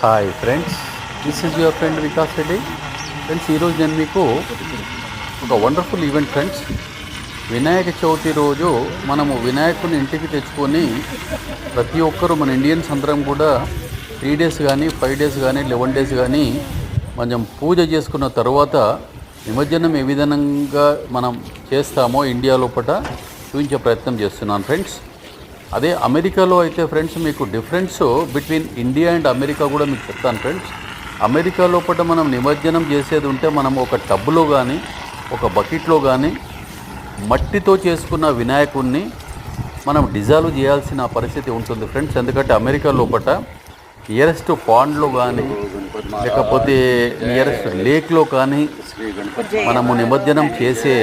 Hi friends, this is your friend Vikas Reddy. Friends, ఈరోజు నేను మీకు ఒక wonderful event friends. Vinayaka Chavithi రోజు మనము వినాయకుని ఇంటికి తెచ్చుకొని ప్రతి ఒక్కరూ మన ఇండియన్స్ అందరం కూడా 3 days కానీ 5 days కానీ 11 days కానీ మనం పూజ చేసుకున్న తర్వాత నిమజ్జనం ఏ విధంగా మనం చేస్తామో ఇండియా లోపల చూపించే ప్రయత్నం చేస్తున్నాను ఫ్రెండ్స్. అదే అమెరికాలో అయితే ఫ్రెండ్స్ మీకు difference between India and America కూడా మీకు చెప్తాను ఫ్రెండ్స్. అమెరికా లోపల మనం నిమజ్జనం చేసేది ఉంటే మనం ఒక టబ్లో కానీ ఒక బకెట్లో కానీ మట్టితో చేసుకున్న వినాయకుడిని మనం డిజాల్వ్ చేయాల్సిన పరిస్థితి ఉంటుంది ఫ్రెండ్స్. ఎందుకంటే అమెరికా లోపల నియరెస్ట్ పాండ్లో కానీ లేకపోతే నియరెస్ట్ లేక్లో కానీ మనము నిమజ్జనం చేసే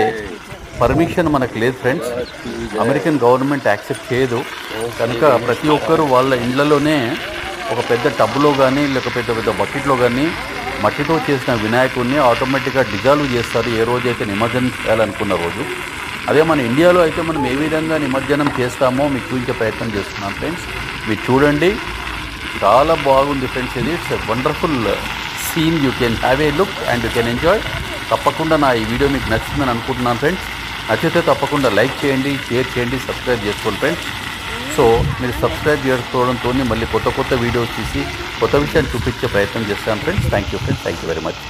పర్మిషన్ మనకు లేదు ఫ్రెండ్స్. అమెరికన్ గవర్నమెంట్ యాక్సెప్ట్ చేయదు. కనుక ప్రతి ఒక్కరూ వాళ్ళ ఇళ్లలోనే ఒక పెద్ద టబ్లో కానీ లేకపోతే పెద్ద బకెట్లో కానీ మట్టితో చేసిన వినాయకుడిని ఆటోమేటిక్గా డిజాల్వ్ చేస్తారు ఏ రోజైతే నిమజ్జనం చేయాలనుకున్న రోజు. అదే మన ఇండియాలో అయితే మనం ఏ విధంగా నిమజ్జనం చేస్తామో మీకు చూపించే ప్రయత్నం చేస్తున్నాం ఫ్రెండ్స్. మీరు చూడండి, చాలా బాగుంది ఫ్రెండ్స్. ఇది it's a wonderful scene. You can have a look and you can enjoy. తప్పకుండా నా ఈ వీడియో మీకు నచ్చిందని అనుకుంటున్నాను ఫ్రెండ్స్. నచ్చితే తప్పకుండా లైక్ చేయండి, షేర్ చేయండి, సబ్స్క్రైబ్ చేసుకోండి ఫ్రెండ్స్. సో మీరు సబ్స్క్రైబ్ చేసుకోవడంతో మళ్ళీ కొత్త వీడియోస్ తీసి కొత్త విషయాన్ని చూపించే ప్రయత్నం చేస్తాను friends. Thank you friends, thank you very much.